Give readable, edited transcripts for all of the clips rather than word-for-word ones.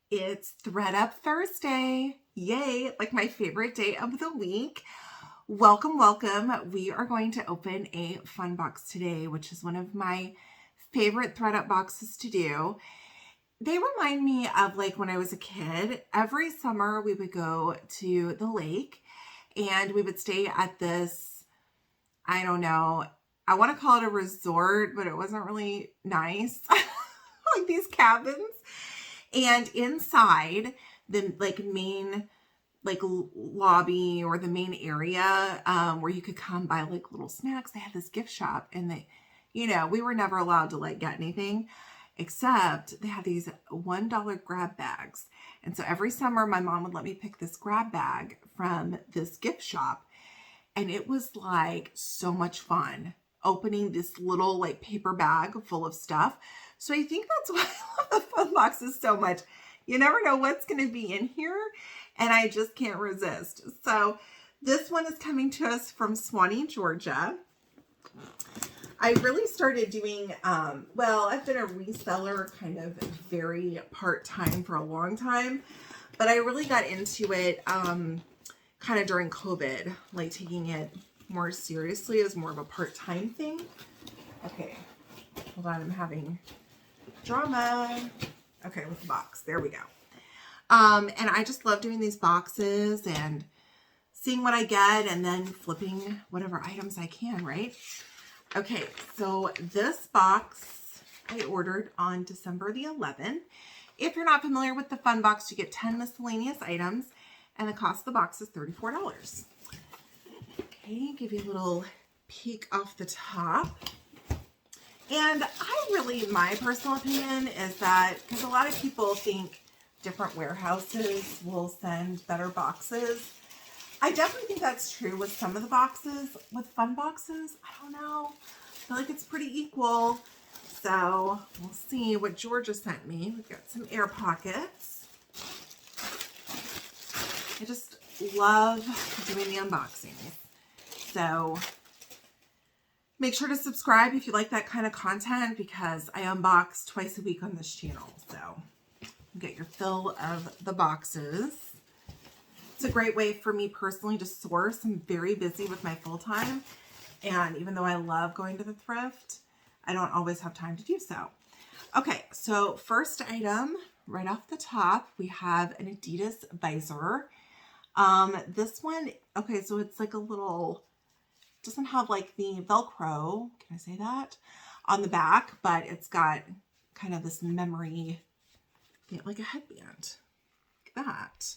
It's Thredup Thursday. Yay, like my favorite day of the week. Welcome, welcome. We are going to open a fun box today, which is one of my favorite Thredup boxes to do. They remind me of like when I was a kid. Every summer we would go to the lake and we would stay at this, I don't know, I want to call it a resort, but it wasn't really nice. Like these cabins. And inside the main lobby or the main area where you could come buy like little snacks, they had this gift shop, and we were never allowed to like get anything except they had these $1 grab bags. And so every summer my mom would let me pick this grab bag from this gift shop, and it was like so much fun opening this little like paper bag full of stuff. So I think that's why I love the fun boxes so much. You never know what's going to be in here, and I just can't resist. So this one is coming to us from Swanee, Georgia. I really started doing, I've been a reseller kind of very part-time for a long time, but I really got into it kind of during COVID, like taking it more seriously as more of a part-time thing. Okay, hold on, I'm having drama. Okay, with the box. There we go. And I just love doing these boxes and seeing what I get and then flipping whatever items I can, right? Okay, so this box I ordered on December the 11th. If you're not familiar with the fun box, you get 10 miscellaneous items and the cost of the box is $34. Okay, give you a little peek off the top. And my personal opinion is that, because a lot of people think different warehouses will send better boxes. I definitely think that's true with some of the boxes. With fun boxes, I don't know. I feel like it's pretty equal. So we'll see what Georgia sent me. We've got some air pockets. I just love doing the unboxings. So make sure to subscribe if you like that kind of content, because I unbox twice a week on this channel. So you get your fill of the boxes. It's a great way for me personally to source. I'm very busy with my full-time, and even though I love going to the thrift, I don't always have time to do so. Okay, so first item right off the top, we have an Adidas visor. This one, okay, so it's like a little, doesn't have like the Velcro, can I say that, on the back, but it's got kind of this memory, like a headband. Look at that.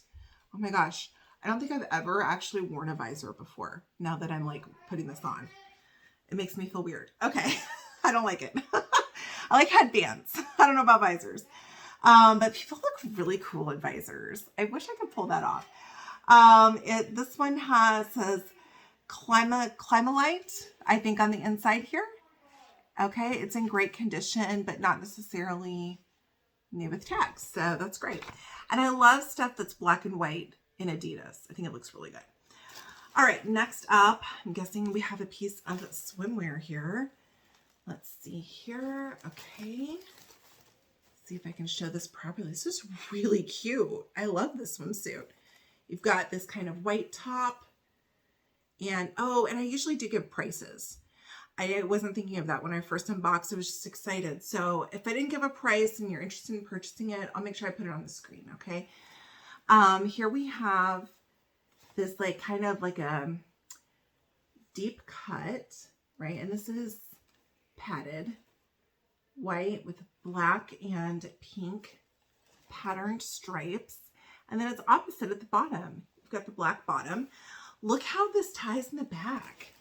Oh my gosh. I don't think I've ever actually worn a visor before, now that I'm like putting this on. It makes me feel weird. Okay. I don't like it. I like headbands. I don't know about visors. But people look really cool in visors. I wish I could pull that off. This one says Climalite, I think, on the inside here. Okay, it's in great condition, but not necessarily new with tags, so that's great. And I love stuff that's black and white in Adidas. I think it looks really good. All right, next up, I'm guessing we have a piece of swimwear here. Let's see here. Okay, let's see if I can show this properly. This is really cute. I love this swimsuit. You've got this kind of white top. And I usually do give prices. I wasn't thinking of that when I first unboxed. I was just excited. So if I didn't give a price and you're interested in purchasing it, I'll make sure I put it on the screen, okay? Here we have this like kind of like a deep cut, right? And this is padded white with black and pink patterned stripes. And then it's opposite at the bottom. You've got the black bottom. Look how this ties in the back.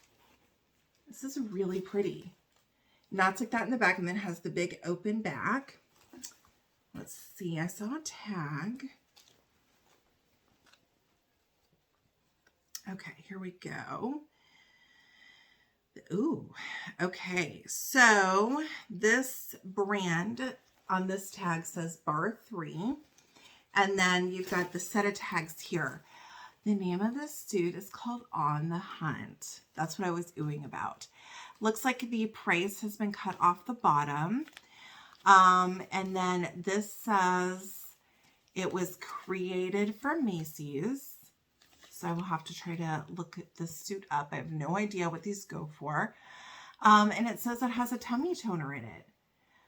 This is really pretty. Knots like that in the back, and then has the big open back. Let's see, I saw a tag. Okay, here we go. Ooh, okay. So this brand on this tag says Bar 3. And then you've got the set of tags here. The name of this suit is called On the Hunt. That's what I was oohing about. Looks like the price has been cut off the bottom. And then this says It was created for Macy's. So I will have to try to look at this suit up. I have no idea what these go for. And it says it has a tummy toner in it,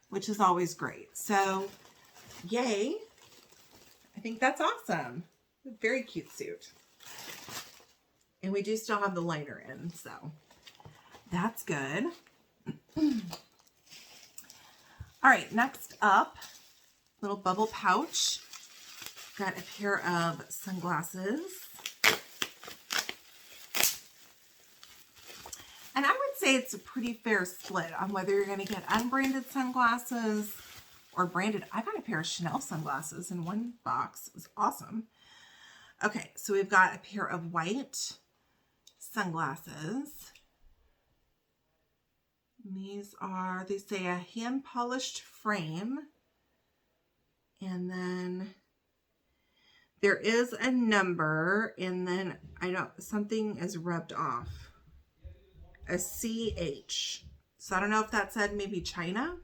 which is always great. So yay. I think that's awesome. Very cute suit. And we do still have the lighter in, so that's good. All right, next up, little bubble pouch. Got a pair of sunglasses. And I would say it's a pretty fair split on whether you're going to get unbranded sunglasses or branded. I got a pair of Chanel sunglasses in one box. It was awesome. Okay, so we've got a pair of white sunglasses. And these are, they say, a hand polished frame. And then there is a number, and then something is rubbed off. A CH. So I don't know if that said maybe China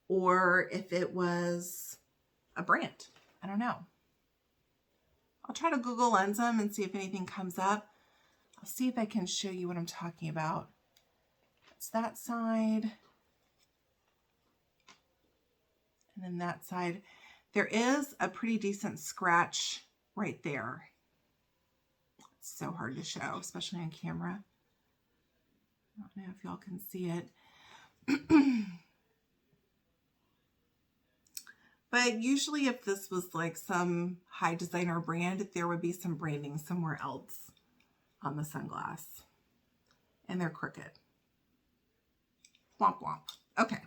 or if it was a brand. I don't know. I'll try to Google Lens them and see if anything comes up. I'll see if I can show you what I'm talking about. It's that side. And then that side. There is a pretty decent scratch right there. It's so hard to show, especially on camera. I don't know if y'all can see it. But usually if this was like some high designer brand, there would be some branding somewhere else on the sunglass. And they're crooked. Womp womp. Okay.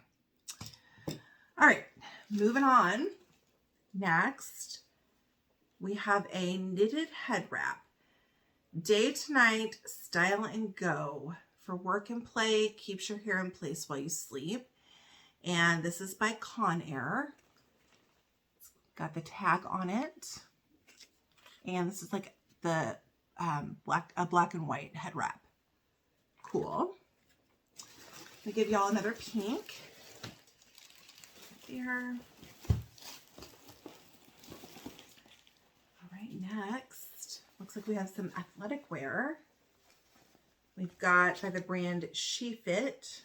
All right, moving on. Next, we have a knitted head wrap. Day to night, style and go. For work and play, keeps your hair in place while you sleep. And this is by Conair. It's got the tag on it. And this is like the black and white head wrap. Cool. Let me give y'all another pink. There. All right, next. Looks like we have some athletic wear. We've got by the brand SheFit,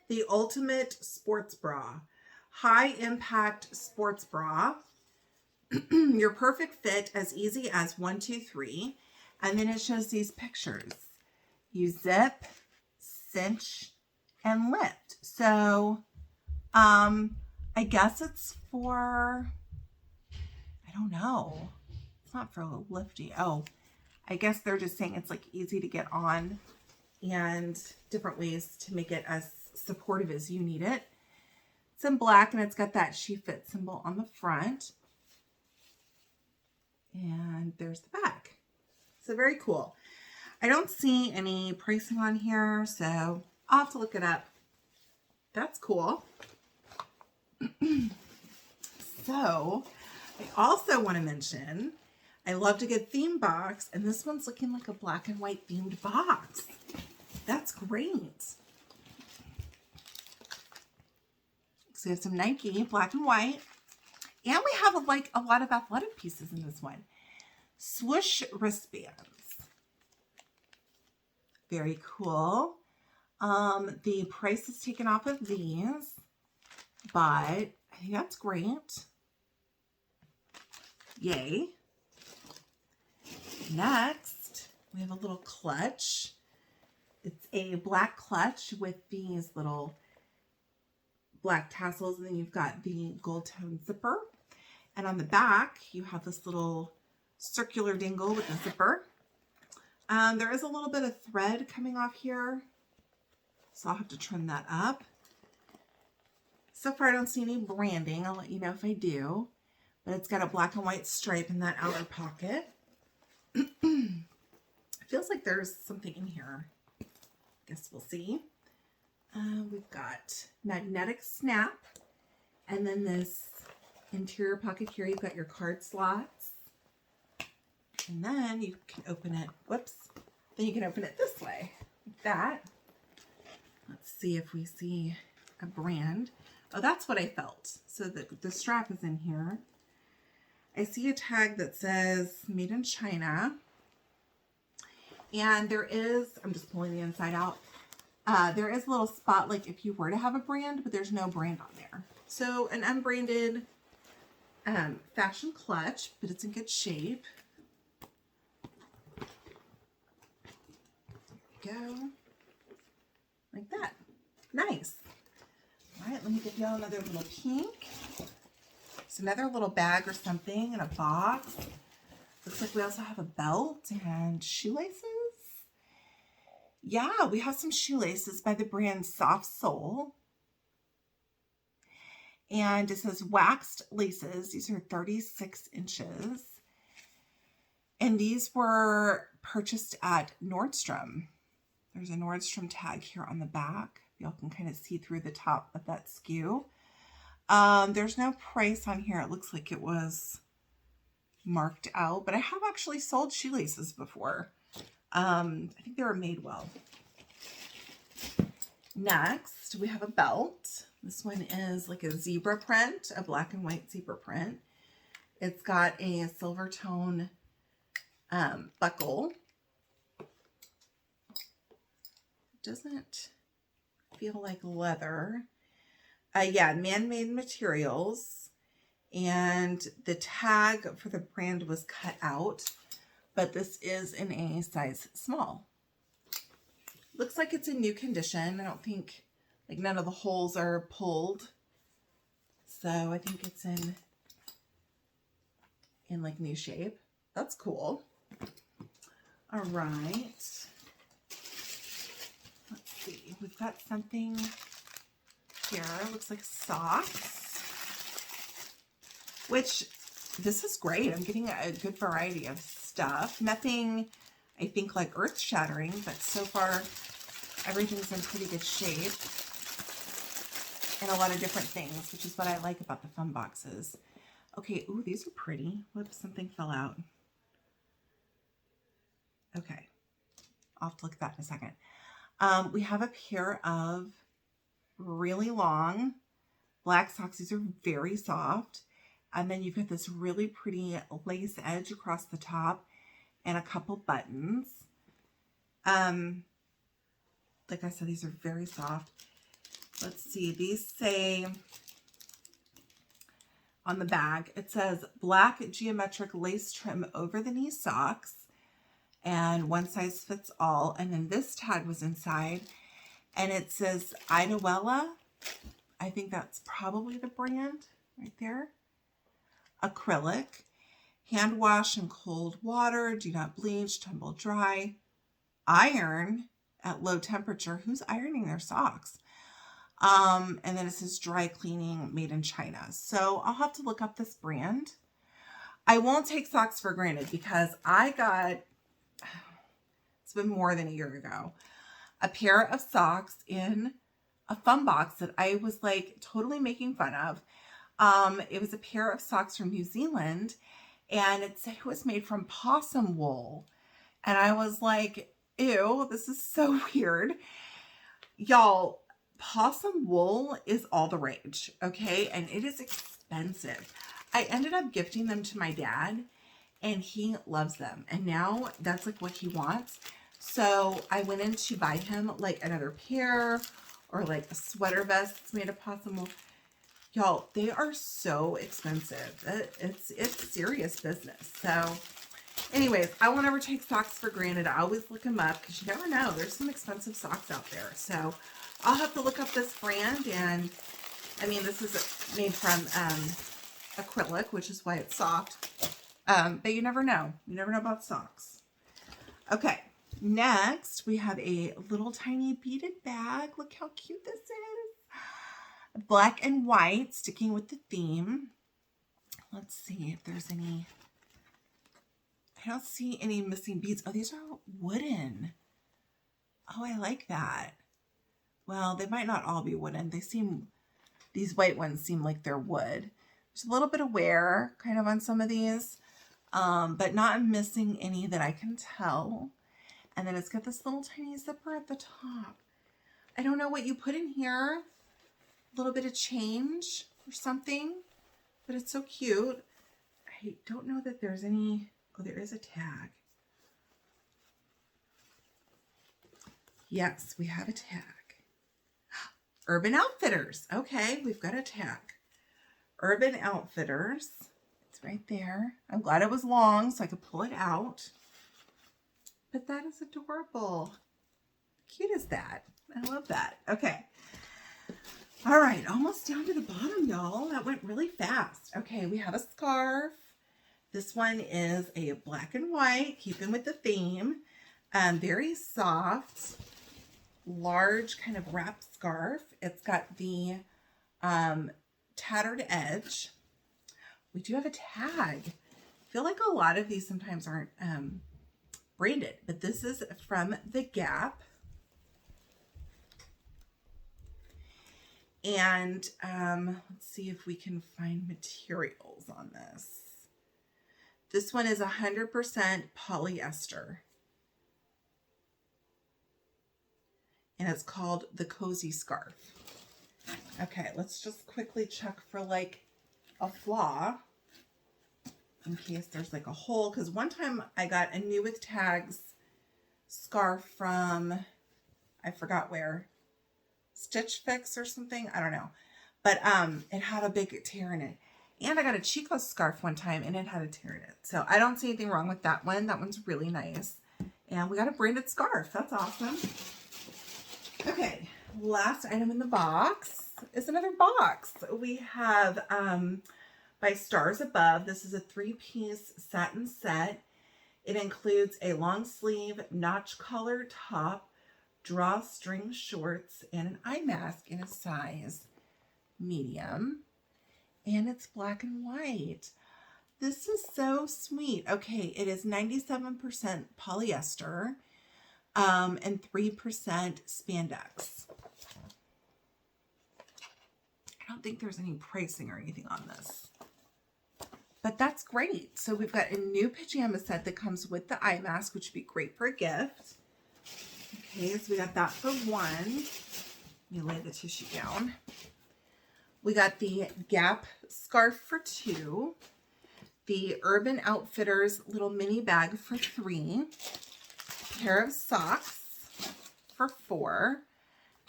the ultimate sports bra, high impact sports bra. Your perfect fit, as easy as 1, 2, 3. And then it shows these pictures. You zip, cinch, and lift. So, I guess it's for, I don't know. It's not for lifting. Oh, I guess they're just saying it's like easy to get on and different ways to make it as supportive as you need it. It's in black and it's got that SheFit symbol on the front. And there's the back. So very cool. I don't see any pricing on here, so I'll have to look it up. That's cool. So I also want to mention, I love to get theme box, and this one's looking like a black and white themed box. That's great. So we have some Nike, black and white, and we have a lot of athletic pieces in this one. Swoosh wristbands. Very cool. The price is taken off of these, but I think that's great. Yay. Next, we have a little clutch. It's a black clutch with these little black tassels, and then you've got the gold tone zipper. And on the back, you have this little circular dingle with a zipper. There is a little bit of thread coming off here, so I'll have to trim that up. So far, I don't see any branding. I'll let you know if I do. But it's got a black and white stripe in that outer pocket. It feels like there's something in here. Guess we'll see. We've got magnetic snap. And then this interior pocket here, you've got your card slots. And then you can open it, whoops. Then you can open it this way, like that. Let's see if we see a brand. Oh, that's what I felt. So the strap is in here. I see a tag that says made in China. And there is, I'm just pulling the inside out. There is a little spot like if you were to have a brand, but there's no brand on there. So an unbranded fashion clutch, but it's in good shape. There we go. Like that. Nice. All right, let me give y'all another little pink. It's another little bag or something in a box. Looks like we also have a belt and shoelaces. Yeah, we have some shoelaces by the brand Soft Sole. And it says waxed laces. These are 36 inches. And these were purchased at Nordstrom. There's a Nordstrom tag here on the back. Y'all can kind of see through the top of that SKU. There's no price on here. It looks like it was marked out, but I have actually sold shoelaces before. I think they were made well. Next, we have a belt. This one is like a zebra print, a black and white zebra print. It's got a silver tone buckle. Doesn't feel like leather. Yeah, man-made materials. And the tag for the brand was cut out, but this is in a size small. Looks like it's in new condition. I don't think, like, none of the holes are pulled. So I think it's in like new shape. That's cool. All right. Let's see. We've got something here. Looks like socks. Which, this is great. I'm getting a good variety of stuff. Nothing, I think, like earth-shattering, but so far, everything's in pretty good shape. And a lot of different things, which is what I like about the fun boxes. Okay, ooh, these are pretty. What if something fell out? Okay, I'll have to look at that in a second. We have a pair of really long black socks. These are very soft. And then you've got this really pretty lace edge across the top and a couple buttons. Like I said, these are very soft. Let's see. These say on the bag, it says black geometric lace trim over the knee socks and one size fits all. And then this tag was inside and it says Idawella. I think that's probably the brand right there. Acrylic, hand wash in cold water, do not bleach, tumble dry, iron at low temperature. Who's ironing their socks? And then it says dry cleaning, made in China. So I'll have to look up this brand. I won't take socks for granted because I got, it's been more than a year ago, a pair of socks in a fun box that I was like totally making fun of. It was a pair of socks from New Zealand and it said it was made from possum wool. And I was like, ew, this is so weird. Y'all, possum wool is all the rage, okay? And it is expensive. I ended up gifting them to my dad and he loves them. And now that's like what he wants. So I went in to buy him like another pair or like a sweater vest that's made of possum wool. Y'all, they are so expensive. It's serious business. So anyways, I won't ever take socks for granted. I always look them up because you never know. There's some expensive socks out there. So I'll have to look up this brand. And I mean, this is made from acrylic, which is why it's soft. But you never know. You never know about socks. Okay, next we have a little tiny beaded bag. Look how cute this is. Black and white, sticking with the theme. Let's see if there's any. I don't see any missing beads. Oh, these are wooden. Oh, I like that. Well, they might not all be wooden. These white ones seem like they're wood. There's a little bit of wear kind of on some of these, but not missing any that I can tell. And then it's got this little tiny zipper at the top. I don't know what you put in here. little bit of change or something, but it's so cute. I don't know that there's any, oh, there is a tag. Yes, we have a tag. Urban Outfitters. Okay, we've got a tag. Urban Outfitters. It's right there. I'm glad it was long so I could pull it out. But that is adorable. Cute is that? I love that. Okay. All right, almost down to the bottom, y'all. That went really fast. Okay, we have a scarf. This one is a black and white, keeping with the theme. Very soft, large kind of wrap scarf. It's got the tattered edge. We do have a tag. I feel like a lot of these sometimes aren't branded, but this is from The Gap. And let's see if we can find materials on this. This one is 100% polyester. And it's called the Cozy Scarf. Okay, let's just quickly check for like a flaw in case there's like a hole. Because one time I got a new with tags scarf from, I forgot where, Stitch Fix or something. I don't know. But it had a big tear in it. And I got a Chico scarf one time and it had a tear in it. So I don't see anything wrong with that one. That one's really nice. And we got a branded scarf. That's awesome. Okay, last item in the box is another box. We have by Stars Above. This is a 3-piece satin set. It includes a long sleeve notch collar top, drawstring shorts, and an eye mask in a size medium. And it's black and white. This is so sweet. Okay, it is 97% polyester and 3% spandex. I don't think there's any pricing or anything on this. But that's great. So we've got a new pajama set that comes with the eye mask, which would be great for a gift. Okay, so we got that for one. Let me lay the tissue down. We got the Gap scarf for 2. The Urban Outfitters little mini bag for 3. Pair of socks for 4.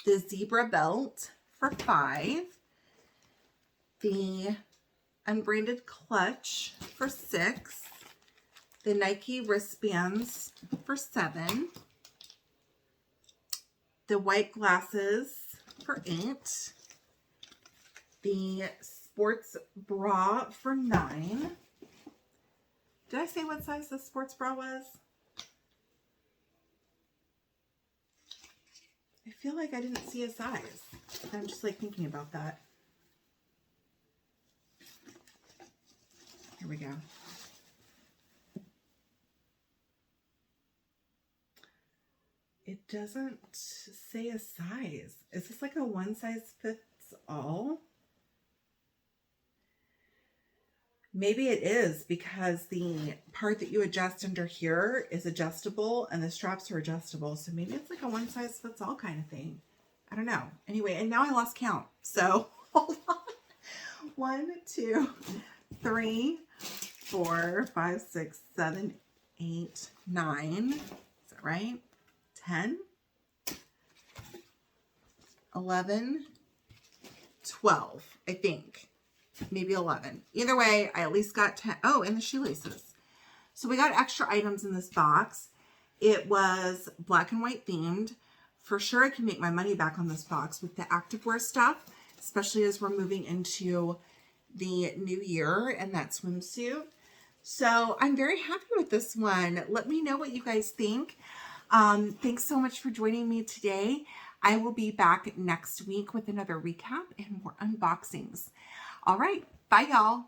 The zebra belt for 5. The unbranded clutch for 6. The Nike wristbands for 7. The white glasses for 8. The sports bra for 9. Did I say what size the sports bra was? I feel like I didn't see a size. I'm just like thinking about that. Here we go. It doesn't say a size. Is this like a one size fits all? Maybe it is because the part that you adjust under here is adjustable and the straps are adjustable. So maybe it's like a one size fits all kind of thing. I don't know. Anyway, and now I lost count. So hold on. 1, 2, 3, 4, 5, 6, 7, 8, 9. Is that right? 10, 11, 12, I think. Maybe 11. Either way, I at least got 10. Oh, and the shoelaces. So we got extra items in this box. It was black and white themed. For sure, I can make my money back on this box with the activewear stuff, especially as we're moving into the new year and that swimsuit. So I'm very happy with this one. Let me know what you guys think. Thanks so much for joining me today. I will be back next week with another recap and more unboxings. All right. Bye, y'all.